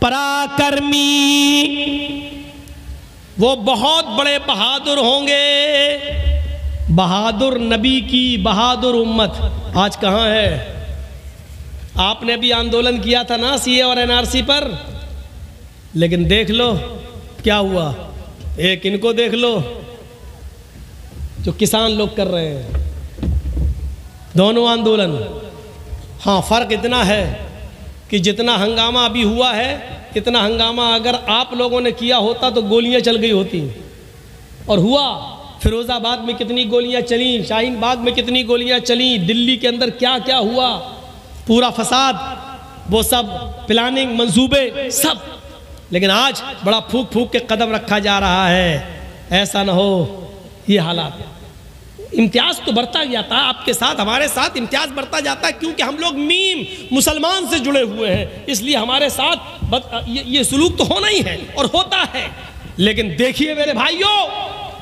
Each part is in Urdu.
پراکرمی، وہ بہت بڑے بہادر ہوں گے. بہادر نبی کی بہادر امت آج کہاں ہے؟ آپ نے بھی آندولن کیا تھا نا سی اے اور این آر سی پر، لیکن دیکھ لو کیا ہوا. ایک ان کو دیکھ لو جو کسان لوگ کر رہے ہیں، دونوں آندولن. ہاں فرق اتنا ہے کہ جتنا ہنگامہ ابھی ہوا ہے، اتنا ہنگامہ اگر آپ لوگوں نے کیا ہوتا تو گولیاں چل گئی ہوتی. اور ہوا، فیروز آباد میں کتنی گولیاں چلیں، شاہین باغ میں کتنی گولیاں چلیں، دلی کے اندر کیا کیا ہوا، پورا فساد، وہ سب پلاننگ، منصوبے سب. لیکن آج بڑا پھونک پھونک کے قدم رکھا جا رہا ہے. ایسا نہ ہو یہ حالات. امتیاز تو بڑھتا جاتا ہے آپ کے ساتھ، ہمارے ساتھ امتیاز بڑھتا جاتا ہے، کیونکہ ہم لوگ میم مسلمان سے جڑے ہوئے ہیں، اس لیے ہمارے ساتھ یہ سلوک تو ہونا ہی ہے اور ہوتا ہے. لیکن دیکھیے میرے بھائیوں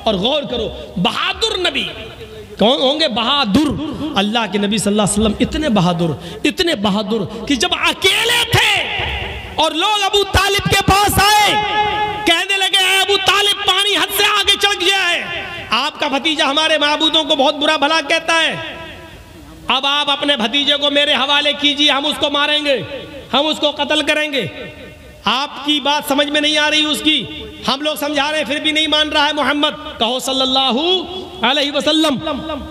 اور غور کرو، بہادر نبی کون ہوں گے؟ بہادر. اللہ کے نبی صلی اللہ علیہ وسلم اتنے بہادر کہ جب اکیلے تھے اور لوگ ابو طالب کے پاس آئے، کہنے لگے اے ابو طالب پانی حد سے آگے چڑھ گیا ہے، آپ کا بھتیجا ہمارے معبودوں کو بہت برا بھلا کہتا ہے، اب آپ اپنے بھتیجے کو میرے حوالے کیجیے، ہم اس کو ماریں گے، ہم اس کو قتل کریں گے. آپ کی بات سمجھ میں نہیں آ رہی اس کی، ہم لوگ سمجھا رہے ہیں پھر بھی نہیں مان رہا ہے. محمد کہو صلی اللہ علیہ وسلم،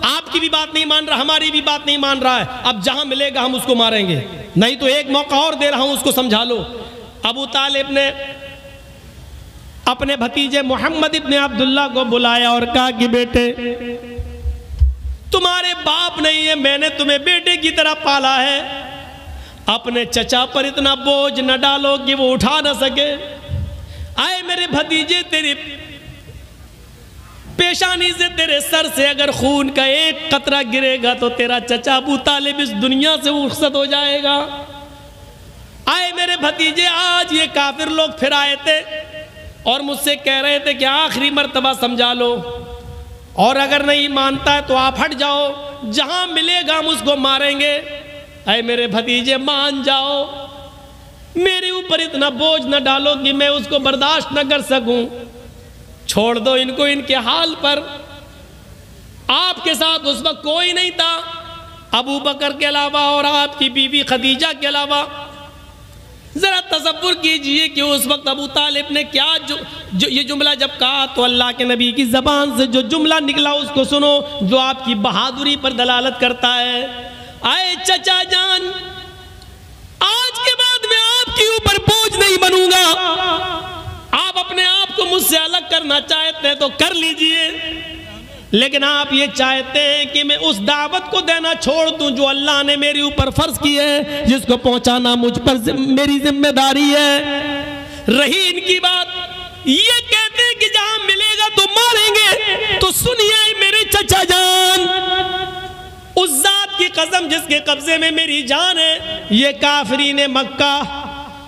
آپ کی بھی بات نہیں مان رہا، ہماری بھی بات نہیں مان رہا ہے، اب جہاں ملے گا ہم اس کو ماریں گے. نہیں تو ایک موقع اور دے رہا ہوں، اس کو سمجھا لو. ابو طالب نے اپنے بھتیجے محمد ابن عبداللہ کو بلایا اور کہا کہ بیٹے تمہارے باپ نہیں ہے، میں نے تمہیں بیٹے کی طرح پالا ہے، اپنے چچا پر اتنا بوجھ نہ ڈالو کہ وہ اٹھا نہ سکے. آئے میرے بھتیجے، تیری پیشانی سے، تیرے سر سے اگر خون کا ایک قطرہ گرے گا تو تیرا چچا ابو طالب اس دنیا سے رخصت ہو جائے گا. آئے میرے بھتیجے، آج یہ کافر لوگ پھر آئے تھے اور مجھ سے کہہ رہے تھے کہ آخری مرتبہ سمجھا لو، اور اگر نہیں مانتا ہے تو آپ ہٹ جاؤ، جہاں ملے گا ہم اس کو ماریں گے. اے میرے بھتیجے مان جاؤ، میرے اوپر اتنا بوجھ نہ ڈالو کہ میں اس کو برداشت نہ کر سکوں، چھوڑ دو ان کو ان کے حال پر. آپ کے ساتھ اس وقت کوئی نہیں تھا ابو بکر کے علاوہ اور آپ کی بیوی خدیجہ کے علاوہ. ذرا تصور کیجئے کہ اس وقت ابو طالب نے کیا یہ جملہ جب کہا تو اللہ کے نبی کی زبان سے جو جملہ نکلا اس کو سنو، جو آپ کی بہادری پر دلالت کرتا ہے. آئے چچا جان، آج کے بعد میں آپ کے اوپر بوجھ نہیں بنوں گا، آپ اپنے آپ کو مجھ سے الگ کرنا چاہتے ہیں تو کر لیجئے، لیکن آپ یہ چاہتے ہیں کہ میں اس دعوت کو دینا چھوڑ دوں جو اللہ نے میرے اوپر فرض کی ہے، جس کو پہنچانا مجھ پر میری ذمہ داری ہے. رہی ان کی بات، یہ کہتے ہیں کہ جہاں ملے گا تو ماریں گے. تو سنیے میرے چچا جان، اس ذات کی قسم جس کے قبضے میں میری جان ہے، یہ کافرین مکہ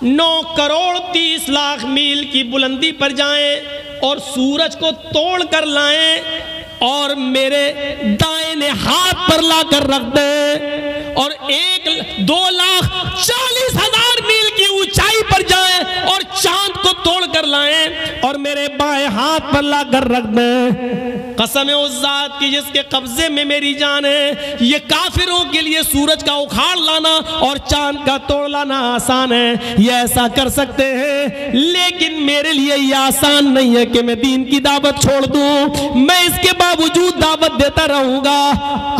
9,30,00,000 میل کی بلندی پر جائیں اور سورج کو توڑ کر لائیں اور میرے دائیں ہاتھ پر لا کر رکھ دیں، اور 2,40,000 میل کی اونچائی پر جائیں اور چاند کو توڑ کر لائیں اور میرے بائیں ہاتھ پر لا کر رکھ دیں. قسم ہے اس ذات کی جس کے قبضے میں میری جان ہے، یہ کافروں کے لیے سورج کا اکھاڑ لانا اور چاند کا توڑ لانا آسان ہے، یہ ایسا کر سکتے ہیں، لیکن میرے لیے یہ آسان نہیں ہے کہ میں دین کی دعوت چھوڑ دوں. میں اس کے باوجود دعوت دیتا رہوں گا،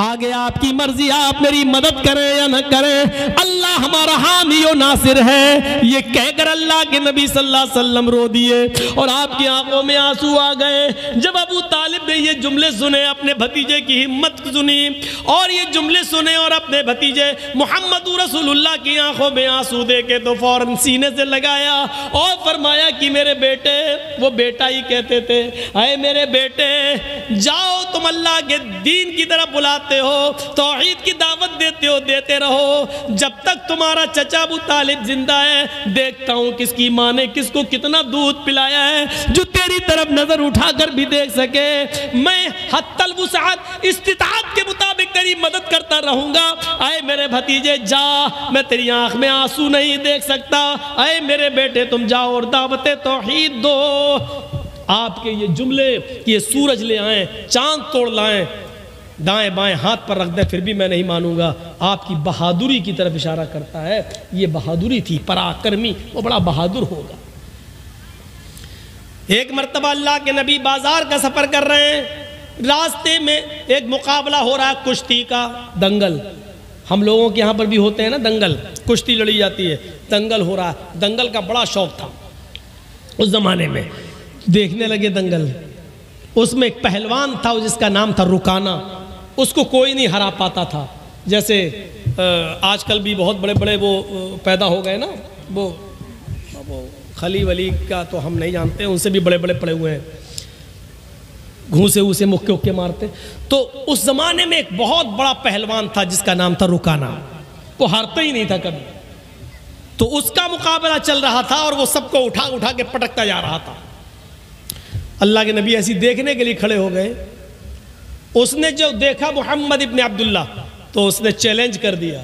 آگے آپ کی مرضی، آپ میری مدد کریں یا نہ کریں، اللہ ہمارا حامی و ناصر ہے. یہ کہہ کر اللہ کے نبی صلی اللہ علیہ وسلم رو دیے اور آپ کی آنکھوں میں آنسو آ گئے. جب ابو طالب نے یہ جملے سنے، اپنے بھتیجے کی ہمت سنی اور یہ جملے سنے اور اپنے بھتیجے محمد رسول اللہ کی آنکھوں میں آنسو دے کے تو فوراً سینے سے لگایا اور فرمایا کہ میرے بیٹے، وہ بیٹا ہی کہتے تھے، اے میرے بیٹے جاؤ، تم اللہ کے دین کی طرف بلاتے ہو، توحید کی دعوت دیتے ہو، دیتے رہو، جب تک تمہارا چچا ابو طالب زندہ ہے دیکھتا ہوں کس کی ماں نے کس کو کتنا دودھ پلایا ہے جو تیری طرف نظر اٹھا کر بھی دیکھ سکے. میں حتی الوسعت استطاعت کے مطابق تیری مدد کرتا رہوں گا. اے میرے بھتیجے جا, میں تیری آنکھ میں آنسو نہیں دیکھ سکتا. اے میرے بیٹے تم جاؤ اور دعوت توحید دو. آپ کے یہ جملے, یہ سورج لے آئیں, چاند توڑ لائیں, دائیں بائیں ہاتھ پر رکھ دیں, پھر بھی میں نہیں مانوں گا. آپ کی بہادری کی طرف اشارہ کرتا ہے. یہ بہادری تھی, پراکرمی, وہ بڑا بہادر ہوگا. ایک مرتبہ اللہ کے نبی بازار کا سفر کر رہے ہیں, راستے میں ایک مقابلہ ہو رہا ہے کشتی کا, دنگل. ہم لوگوں کے یہاں پر بھی ہوتے ہیں نا دنگل, کشتی لڑی جاتی ہے, دنگل ہو رہا ہے. دنگل کا بڑا شوق تھا اس زمانے میں, دیکھنے لگے دنگل. اس میں ایک پہلوان تھا جس کا نام تھا رکانہ. اس کو کوئی نہیں ہرا پاتا تھا. جیسے آج کل بھی بہت بڑے بڑے وہ پیدا ہو گئے نا, وہ خلی ولی کا تو ہم نہیں جانتے, ان سے بھی بڑے بڑے پڑے ہوئے ہیں, گھوسے اسے مکے اکے مارتے. تو اس زمانے میں ایک بہت بڑا پہلوان تھا جس کا نام تھا رکانہ. وہ ہارتا ہی نہیں تھا کبھی. تو اس کا مقابلہ چل رہا تھا اور وہ سب کو اٹھا اٹھا کے پٹکتا جا رہا تھا. اللہ کے نبی ایسی دیکھنے کے لیے کھڑے ہو گئے. اس نے جو دیکھا محمد ابن عبداللہ, تو اس نے چیلنج کر دیا.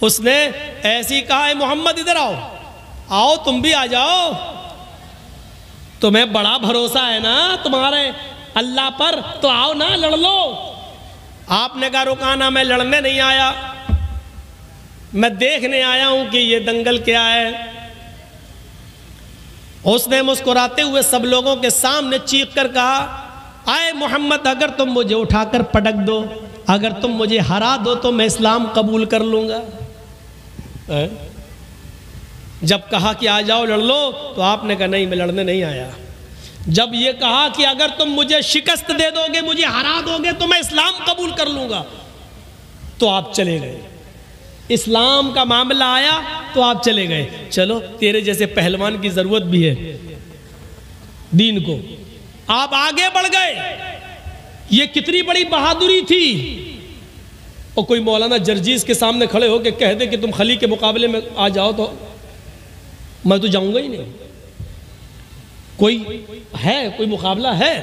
اس نے ایسی کہا, اے محمد ادھر آؤ, آؤ تم بھی آ جاؤ, تمہیں بڑا بھروسہ ہے نا تمہارے اللہ پر, تو آؤ نا لڑ لو. آپ نے کہا رکانہ میں لڑنے نہیں آیا, میں دیکھنے آیا ہوں کہ یہ دنگل کیا ہے. اس نے مسکراتے ہوئے سب لوگوں کے سامنے چیخ کر کہا, اے محمد اگر تم مجھے اٹھا کر پٹک دو, اگر تم مجھے ہرا دو تو میں اسلام قبول کر لوں گا. جب کہا کہ آ جاؤ لڑ لو, تو آپ نے کہا نہیں میں لڑنے نہیں آیا. جب یہ کہا کہ اگر تم مجھے شکست دے دو گے, مجھے ہرا دو گے تو میں اسلام قبول کر لوں گا, تو آپ چلے گئے. اسلام کا معاملہ آیا تو آپ چلے گئے. چلو تیرے جیسے پہلوان کی ضرورت بھی ہے دین کو. آپ آگے بڑھ گئے. یہ کتنی بڑی بہادری تھی. اور کوئی مولانا جرجیز کے سامنے کھڑے ہو کے کہہ دے کہ تم خلی کے مقابلے میں آ جاؤ, تو میں تو جاؤں گا ہی نہیں. کوئی ہے, کوئی مقابلہ ہے.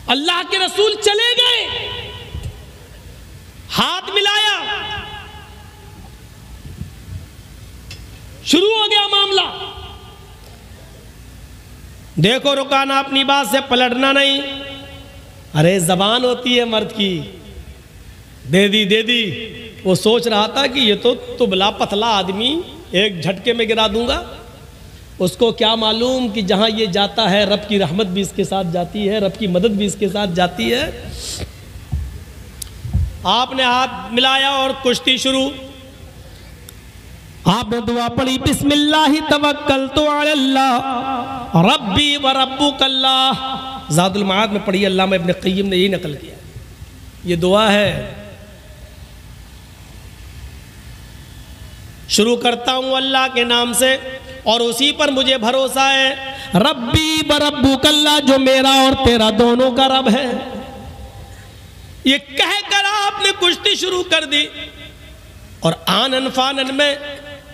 اللہ کے رسول چلے گئے, ہاتھ ملایا, شروع ہو گیا معاملہ. دیکھو رکانہ اپنی بات سے پلٹنا نہیں. ارے زبان ہوتی ہے مرد کی, دے دی دے دی. وہ سوچ رہا تھا کہ یہ تو تبلا پتلا آدمی, ایک جھٹکے میں گرا دوں گا. اس کو کیا معلوم کہ جہاں یہ جاتا ہے رب کی رحمت بھی اس کے ساتھ جاتی ہے, رب کی مدد بھی اس کے ساتھ جاتی ہے. آپ نے ہاتھ ملایا اور کشتی شروع. آپ نے دعا پڑھی, بسم اللہ توکلت علی اللہ ربی و ربک اللہ. زاد المعاد میں پڑھی, علامہ ابن قیم نے یہی نقل کیا. یہ دعا ہے. شروع کرتا ہوں اللہ کے نام سے اور اسی پر مجھے بھروسہ ہے. ربی و ربک اللہ, جو میرا اور تیرا دونوں کا رب ہے. یہ کہہ کر آپ نے کشتی شروع کر دی, اور آنن فانن میں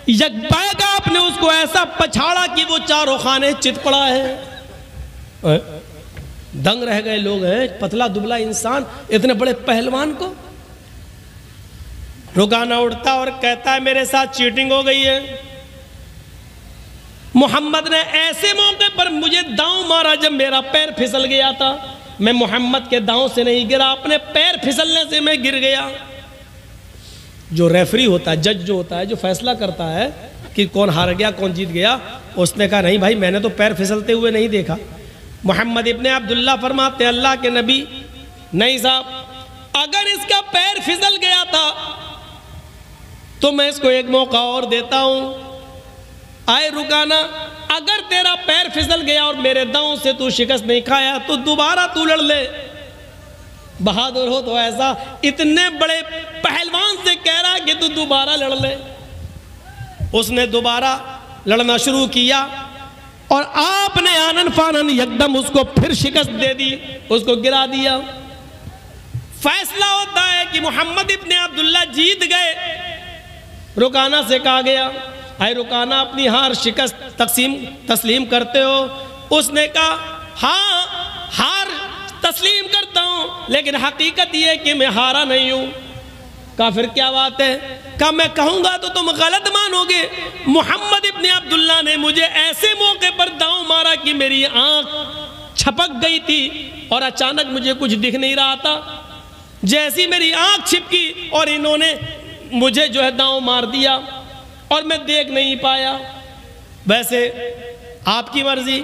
یک بیگ آپ نے اس کو ایسا پچھاڑا کہ وہ چاروں خانے چت پڑا ہے. دنگ رہ گئے لوگ ہیں, پتلا دبلا انسان, اتنے بڑے پہلوان کو. رکانہ اٹھتا اور کہتا ہے میرے ساتھ چیٹنگ ہو گئی ہے. محمد نے ایسے موقع پر مجھے داؤں مارا جب میرا پیر پھسل گیا تھا. میں محمد کے داؤں سے نہیں گرا, اپنے پیر پھسلنے سے میں گر گیا. جو ریفری ہوتا ہے, جج جو ہوتا ہے, جو فیصلہ کرتا ہے کہ کون ہار گیا کون جیت گیا, اس نے کہا نہیں بھائی میں نے تو پیر پھسلتے ہوئے نہیں دیکھا. محمد ابن عبداللہ فرماتے اللہ کے نبی, نہیں صاحب اگر اس کا پیر پھسل گیا تھا تو میں اس کو ایک موقع اور دیتا ہوں. آئے رکانہ, اگر تیرا پیر پھسل گیا اور میرے داؤں سے تو شکست نہیں کھایا تو دوبارہ تو لڑ لے. بہادر ہو تو ایسا, اتنے بڑے پہلوان سے کہہ رہا کہ تو دوبارہ لڑ لے. اس نے دوبارہ لڑنا شروع کیا اور آپ نے آنن فانن یکدم اس کو پھر شکست دے دی, اس کو گرا دیا. فیصلہ ہوتا ہے کہ محمد ابن عبداللہ جیت گئے. رکانہ سے کہا گیا, اے رکانہ اپنی ہار شکست تسلیم کرتے ہو؟ اس نے کہا ہاں ہار تسلیم کرتا ہوں، لیکن حقیقت یہ کہ میں ہارا نہیں ہوں۔ کہا پھر کیا بات ہے؟ کہا میں کہوں گا تو تم غلط مانو گے۔ محمد ابن عبداللہ نے مجھے ایسے موقع پر داؤں مارا کہ میری آنکھ چھپک گئی تھی اور اچانک مجھے کچھ دکھ نہیں رہا تھا۔ جیسی میری آنکھ چھپکی اور انہوں نے مجھے جو ہے داؤں مار دیا اور میں دیکھ نہیں پایا۔ ویسے آپ کی مرضی۔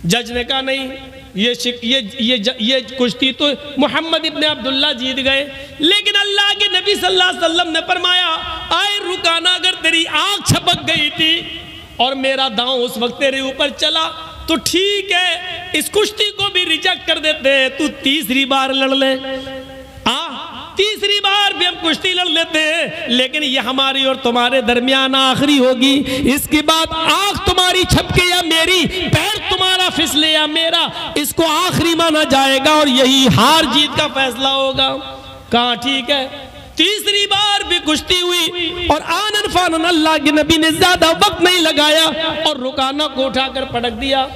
جج نے کہا نہیں، یہ کشتی تو محمد ابن عبداللہ جیت گئے، لیکن اللہ کے نبی صلی اللہ علیہ وسلم نے فرمایا آئے رکانا، اگر تیری آنکھ چھپک گئی تھی اور میرا داؤں اس وقت تیرے اوپر چلا تو ٹھیک ہے، اس کشتی کو بھی ریجیکٹ کر دیتے، تو تیسری بار لڑ لے۔ تیسری بار بھی ہم کشتی لڑ لیتے ہیں، لیکن یہ ہماری اور تمہارے درمیان آخری ہوگی۔ اس کے بعد آنکھ تمہاری چھپکے یا میری، پیر تمہارا پھسلے یا میرا، اس کو آخری مانا جائے گا اور یہی ہار جیت کا فیصلہ ہوگا۔ کہاں ٹھیک ہے۔ تیسری بار بھی کشتی ہوئی اور آنن فانن اللہ کے نبی نے زیادہ وقت نہیں لگایا اور رکانہ کو اٹھا کر پٹک دیا۔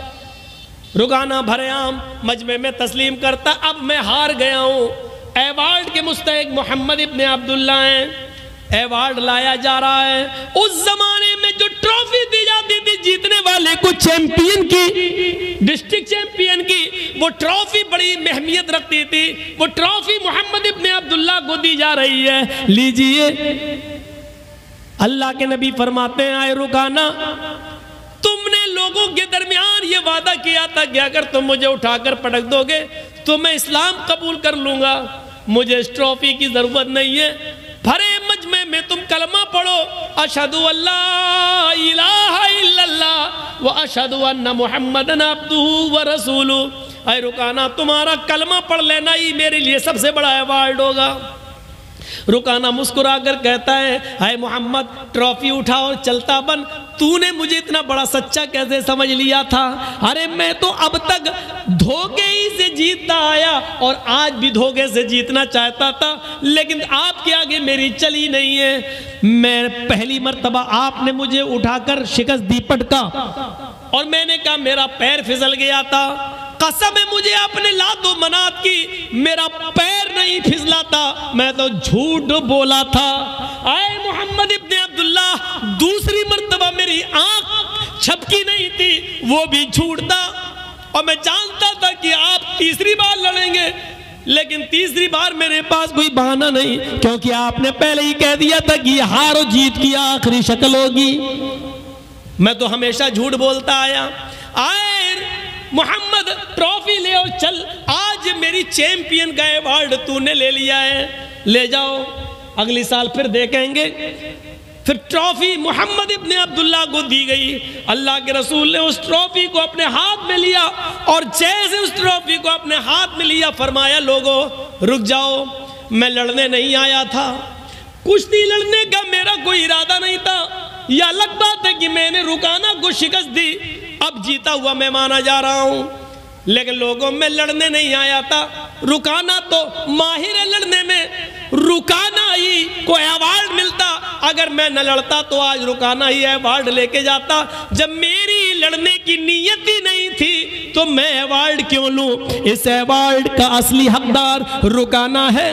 رکانہ بھرے عام مجمع میں تسلیم کرتا، اب میں ہار گیا ہوں۔ ایوارڈ کے مستحق محمد ابن عبداللہ ہیں۔ ایوارڈ لایا جا رہا ہے۔ اس زمانے میں جو ٹرافی دی جاتی تھی جیتنے والے کو، چیمپئن کی، ڈسٹرکٹ چیمپئن کی، وہ ٹرافی بڑی اہمیت رکھتی تھی۔ وہ ٹرافی محمد ابن عبداللہ کو دی جا رہی ہے، لیجئے۔ اللہ کے نبی فرماتے ہیں آئے رکانہ، تم نے لوگوں کے درمیان یہ وعدہ کیا تھا کہ اگر تم مجھے اٹھا کر پٹک دو گے تو میں اسلام قبول کر لوں گا، مجھے اس ٹرافی کی ضرورت نہیں ہے۔ بھرے مجمع میں تم کلمہ پڑھو، اشہدو اللہ الہ الا اللہ و اشہدو ان محمدن عبدہ و رسولہ۔ اے رکانہ، تمہارا کلمہ پڑھ لینا ہی میرے لیے سب سے بڑا ایوارڈ ہوگا۔ رکانہ مسکرا کر کہتا ہے اے محمد، ٹرافی اٹھا اور چلتا بن، تو نے مجھے اتنا بڑا سچا کیسے سمجھ لیا تھا؟ ارے میں تو اب تک دھوکے ہی سے جیتتا آیا اور آج بھی دھوکے سے جیتنا چاہتا تھا، لیکن آپ کے آگے میری چلی نہیں ہے۔ میں پہلی مرتبہ آپ نے مجھے اٹھا کر شکست دی پٹکا اور میں نے کہا میرا پیر پھسل گیا تھا، قسم ہے مجھے اپنے لات و منات کی، میرا پیر نہیں پھسلا تھا، میں تو جھوٹ بولا تھا۔ اے محمد ابن عبداللہ، دوسری مرتبہ میری آنکھ چھپکی نہیں تھی، وہ بھی جھوٹ تھا، اور میں جانتا تھا کہ آپ تیسری بار لڑیں گے، لیکن تیسری بار میرے پاس کوئی بہانہ نہیں، کیونکہ آپ نے پہلے ہی کہہ دیا تھا کہ یہ ہار و جیت کی آخری شکل ہوگی۔ میں تو ہمیشہ جھوٹ بولتا آیا۔ آئے محمد، ٹرافی لے اور چل، آج میری چیمپئن کا ایوارڈ تو نے لے لیا ہے، لے جاؤ، اگلی سال پھر دیکھیں گے۔ پھر ٹرافی محمد ابن عبداللہ کو دی گئی۔ اللہ کے رسول نے اس ٹرافی کو اپنے ہاتھ میں لیا اور جیسے اس ٹرافی کو اپنے ہاتھ میں لیا فرمایا لوگو رک جاؤ، میں لڑنے نہیں آیا تھا، کشتی لڑنے کا میرا کوئی ارادہ نہیں تھا، یہ الگ بات ہے کہ میں نے رکانہ کو شکست دی، اب جیتا ہوا میں مانا جا رہا ہوں، لیکن لوگوں میں لڑنے نہیں آیا تھا۔ رکانہ تو ماہر ہے لڑنے میں، رکانہ ہی کو ایوارڈ ملتا، اگر میں نہ لڑتا تو آج رکانہ ہی ایوارڈ لے کے جاتا۔ جب میری لڑنے کی نیت ہی نہیں تھی تو میں ایوارڈ کیوں لوں؟ اس ایوارڈ کا اصلی حقدار رکانہ ہے،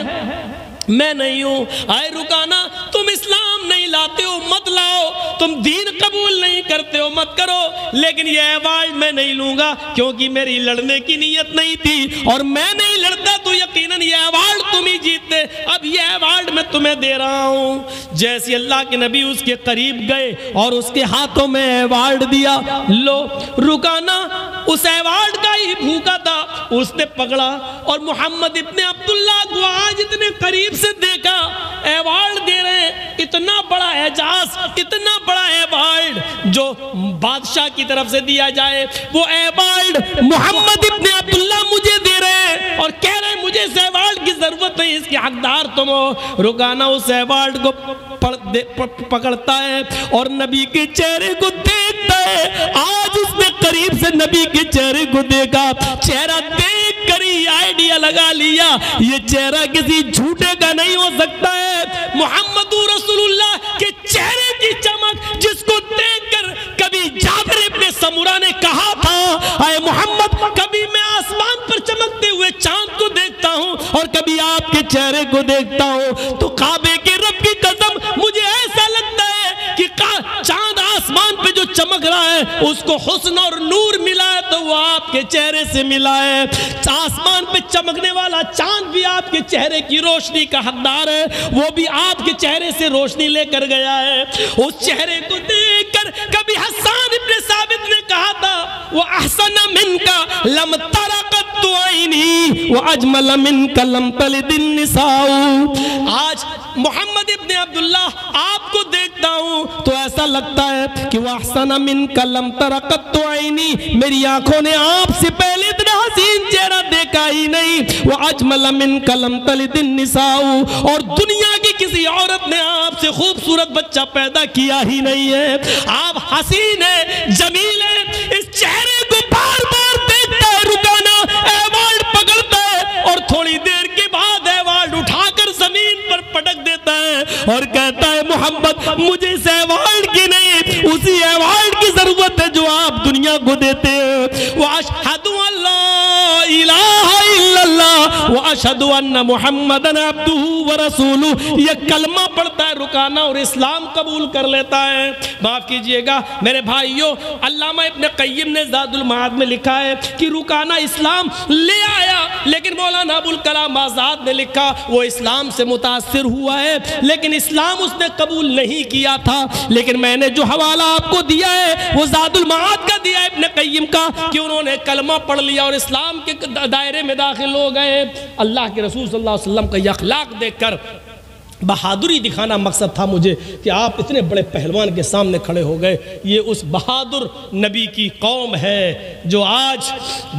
میں نہیں ہوں۔ اے رکانہ، تم اسلام نہیں لاتے ہو مت لاؤ، تم دین قبول نہیں کرتے ہو مت کرو، لیکن یہ ایوارڈ میں نہیں لوں گا کیونکہ میری لڑنے کی نیت نہیں تھی، اور میں نہیں لڑتا تو یقیناً یہ ایوارڈ تم ہی جیتتے، اب یہ ایوارڈ میں تمہیں دے رہا ہوں۔ جیسے اللہ کے نبی اس کے قریب گئے اور اس کے ہاتھوں میں ایوارڈ دیا، لو رکانہ اس ایوارڈ کا ہی بھوکا تھا، اس نے پکڑا اور محمد ابن عبداللہ کو آج اتنے قریب سے دیکھا، ایوارڈ دے رہے ہیں، اتنا بڑا اعزاز، اتنا بڑا ایوارڈ جو بادشاہ کی طرف سے دیا جائے، وہ ایوارڈ محمد ابن عبداللہ مجھے دے رہے ہیں اور کہہ رہے ہیں مجھے اس ایوارڈ کی ضرورت نہیں، اس کے حقدار تم ہو۔ رکانہ اس ایوارڈ کو پکڑتا ہے اور نبی کے چہرے کو دیکھتا ہے۔ آج اس نے قریب سے نبی کے چہرے کو دیکھا، چہرہ دیکھ کر ہی آئیڈیا لگا لیا یہ چہرہ کسی جھوٹے کا نہیں ہو سکتا ہے۔ محمد رسول اللہ کے چہرے کی چمک جس کو دیکھ کر کبھی جابر ابن سمرہ نے کہا تھا اے محمد، کبھی میں آسمان پر چمک چہرے کو دیکھتا ہوں تو کعبے کے رب کی قسم مجھے ایسا لگتا ہے کہ چاند آسمان پہ جو چمک رہا ہے اس کو حسن اور نور ملا ہے تو وہ آپ کے چہرے سے ملا ہے. آسمان پہ چمکنے والا چاند بھی آپ کے چہرے کی روشنی کا حقدار ہے, وہ بھی آپ کے چہرے سے روشنی لے کر گیا ہے. اس چہرے کو دیکھ کر کبھی حسان ابن ثابت نے کہا تھا وَأَحْسَنَ مِنْكَ لَمْ تَرَقَتْ عَيْنِي وَأَجْمَلَ مِنْكَ لَمْ تَلِدِ النِّسَاءُ. آج محمد ابن عبداللہ آپ کو دیکھتا ہوں تو ایسا لگتا ہے کہ وَأَحْسَنَ مِنْكَ لَمْ تَرَقَتْ عَيْنِي, میری آنکھوں نے آپ سے پہلے اتنا حسین چہرہ دیکھا ہی نہیں. وَأَجْمَلَ مِنْكَ لَمْ تَلِدِ النِّسَاءُ, اور دنیا کی کسی عورت نے آپ سے خوبصورت بچہ پیدا کیا ہی نہیں ہے. آپ حسین ہیں, جمیل ہیں, اس چہرے کو بار بار دیکھتا ہے رکانا, ایوارڈ پکڑتا ہے اور تھوڑی دیر کے بعد ایوارڈ اٹھا کر زمین پر پٹک دیتا ہے اور کہتا ہے محمد مجھے اس ایوارڈ کی نہیں, اسی ایوارڈ کی ضرورت ہے جو آپ دنیا کو دیتے ہیں. وَأَشْهَدُ أَن لَا إِلَٰهَ إِلَّا اللَّهُ وَأَشْهَدُ أَنَّ مُحَمَّدًا عَبْدُهُ وَرَسُولُهُ. یہ کلمہ پڑھتا ہے رکانا اور اسلام قبول کر لیتا ہے. معاف کیجئے گا میرے بھائیوں, علامہ ابن قیم نے زاد المعاد میں لکھا ہے کہ رکانا اسلام لے آیا, لیکن مولانا ابو الکلام آزاد نے لکھا وہ اسلام سے متاثر ہوا ہے لیکن اسلام اس نے قبول نہیں کیا تھا. لیکن میں نے جو حوالہ آپ کو دیا ہے وہ زاد المعاد کا دیا ہے ابن قیم کا, کہ انہوں نے کلمہ پڑھ لیا اور اسلام کے دائرے میں داخل ہو گئے. اللہ کے رسول صلی اللہ علیہ وسلم کا یہ اخلاق دیکھ کر بہادری دکھانا مقصد تھا مجھے کہ آپ اتنے بڑے پہلوان کے سامنے کھڑے ہو گئے. یہ اس بہادر نبی کی قوم ہے جو آج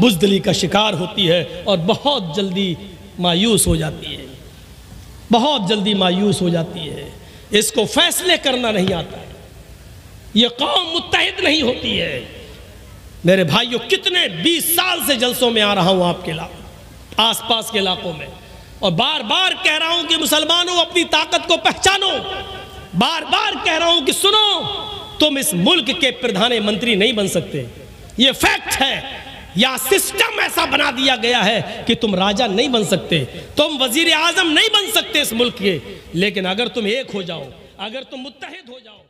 بزدلی کا شکار ہوتی ہے اور بہت جلدی مایوس ہو جاتی ہے, بہت جلدی مایوس ہو جاتی ہے. اس کو فیصلے کرنا نہیں آتا ہے, یہ قوم متحد نہیں ہوتی ہے. میرے بھائیوں کتنے 20 سال سے جلسوں میں آ رہا ہوں آپ کے آس پاس کے علاقوں میں, اور بار بار کہہ رہا ہوں کہ مسلمانوں اپنی طاقت کو پہچانو, بار بار کہہ رہا ہوں کہ سنو تم اس ملک کے پردھان منتری نہیں بن سکتے, یہ فیکٹ ہے. یا سسٹم ایسا بنا دیا گیا ہے کہ تم راجہ نہیں بن سکتے, تم وزیر اعظم نہیں بن سکتے اس ملک کے, لیکن اگر تم ایک ہو جاؤ, اگر تم متحد ہو جاؤ